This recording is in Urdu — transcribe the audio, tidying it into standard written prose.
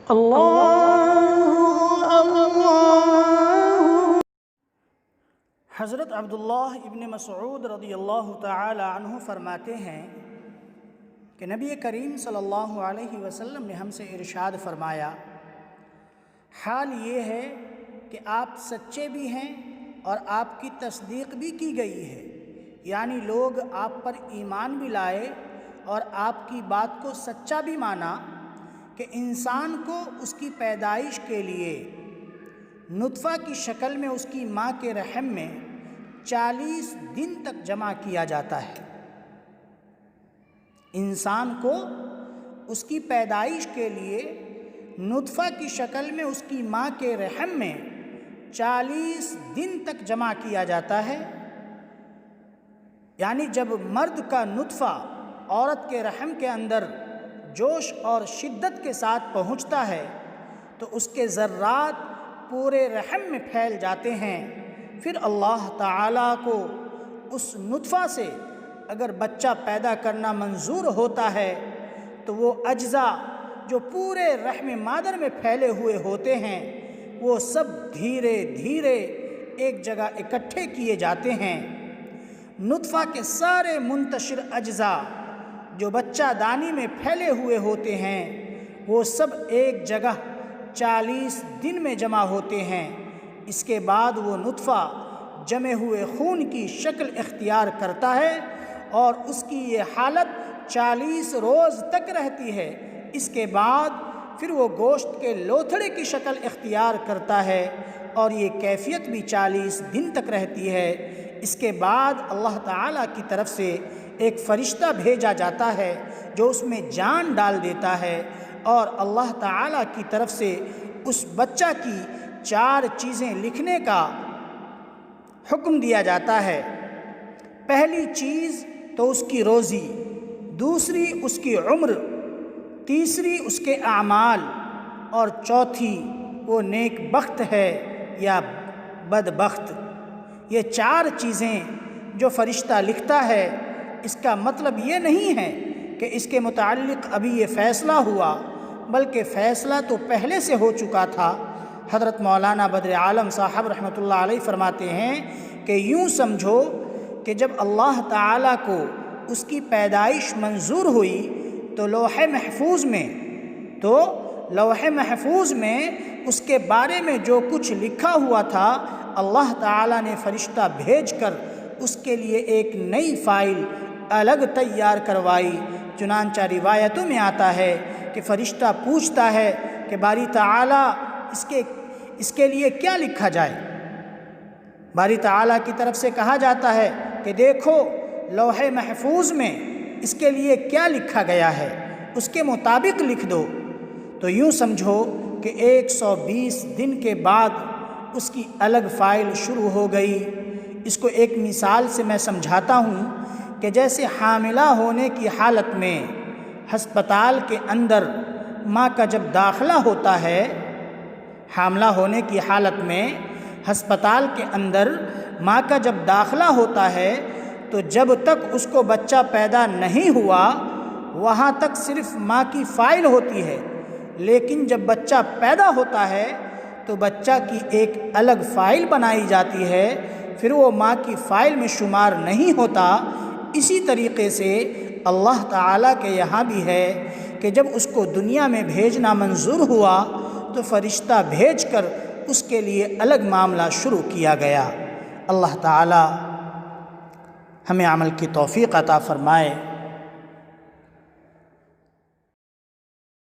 اللہ اللہ۔ حضرت عبداللہ ابن مسعود رضی اللہ تعالی عنہ فرماتے ہیں کہ نبی کریم صلی اللہ علیہ وسلم نے ہم سے ارشاد فرمایا، حال یہ ہے کہ آپ سچے بھی ہیں اور آپ کی تصدیق بھی کی گئی ہے، یعنی لوگ آپ پر ایمان بھی لائے اور آپ کی بات کو سچا بھی مانا کہ انسان کو اس کی پیدائش کے لیے نطفہ کی شکل میں اس کی ماں کے رحم میں 40 دن تک جمع کیا جاتا ہے۔ انسان کو اس کی پیدائش کے لیے نطفہ کی شکل میں اس کی ماں کے رحم میں 40 دن تک جمع کیا جاتا ہے، یعنی جب مرد کا نطفہ عورت کے رحم کے اندر جوش اور شدت کے ساتھ پہنچتا ہے تو اس کے ذرات پورے رحم میں پھیل جاتے ہیں۔ پھر اللہ تعالیٰ کو اس نطفہ سے اگر بچہ پیدا کرنا منظور ہوتا ہے تو وہ اجزاء جو پورے رحم مادر میں پھیلے ہوئے ہوتے ہیں وہ سب دھیرے دھیرے ایک جگہ اکٹھے کیے جاتے ہیں۔ نطفہ کے سارے منتشر اجزاء جو بچہ دانی میں پھیلے ہوئے ہوتے ہیں وہ سب ایک جگہ 40 دن میں جمع ہوتے ہیں۔ اس کے بعد وہ نطفہ جمے ہوئے خون کی شکل اختیار کرتا ہے اور اس کی یہ حالت 40 روز تک رہتی ہے۔ اس کے بعد پھر وہ گوشت کے لوتھڑے کی شکل اختیار کرتا ہے اور یہ کیفیت بھی 40 دن تک رہتی ہے۔ اس کے بعد اللہ تعالیٰ کی طرف سے ایک فرشتہ بھیجا جاتا ہے جو اس میں جان ڈال دیتا ہے، اور اللہ تعالیٰ کی طرف سے اس بچہ کی 4 چیزیں لکھنے کا حکم دیا جاتا ہے۔ پہلی چیز تو اس کی روزی، دوسری اس کی عمر، تیسری اس کے اعمال، اور چوتھی وہ نیک بخت ہے یا بدبخت۔ یہ 4 چیزیں جو فرشتہ لکھتا ہے، اس کا مطلب یہ نہیں ہے کہ اس کے متعلق ابھی یہ فیصلہ ہوا، بلکہ فیصلہ تو پہلے سے ہو چکا تھا۔ حضرت مولانا بدر عالم صاحب رحمۃ اللہ علیہ فرماتے ہیں کہ یوں سمجھو کہ جب اللہ تعالیٰ کو اس کی پیدائش منظور ہوئی تو لوح محفوظ میں اس کے بارے میں جو کچھ لکھا ہوا تھا اللہ تعالیٰ نے فرشتہ بھیج کر اس کے لیے ایک نئی فائل الگ تیار کروائی۔ چنانچہ روایتوں میں آتا ہے کہ فرشتہ پوچھتا ہے کہ باری تعالیٰ اس کے لیے کیا لکھا جائے؟ باری تعالیٰ کی طرف سے کہا جاتا ہے کہ دیکھو لوح محفوظ میں اس کے لیے کیا لکھا گیا ہے، اس کے مطابق لکھ دو۔ تو یوں سمجھو کہ 120 دن کے بعد اس کی الگ فائل شروع ہو گئی۔ اس کو ایک مثال سے میں سمجھاتا ہوں کہ جیسے حاملہ ہونے کی حالت میں ہسپتال کے اندر ماں کا جب داخلہ ہوتا ہے، حاملہ ہونے کی حالت میں ہسپتال کے اندر ماں کا جب داخلہ ہوتا ہے تو جب تک اس کو بچہ پیدا نہیں ہوا وہاں تک صرف ماں کی فائل ہوتی ہے، لیکن جب بچہ پیدا ہوتا ہے تو بچہ کی ایک الگ فائل بنائی جاتی ہے، پھر وہ ماں کی فائل میں شمار نہیں ہوتا۔ اسی طریقے سے اللہ تعالیٰ کے یہاں بھی ہے کہ جب اس کو دنیا میں بھیجنا منظور ہوا تو فرشتہ بھیج کر اس کے لیے الگ معاملہ شروع کیا گیا۔ اللہ تعالیٰ ہمیں عمل کی توفیق عطا فرمائے۔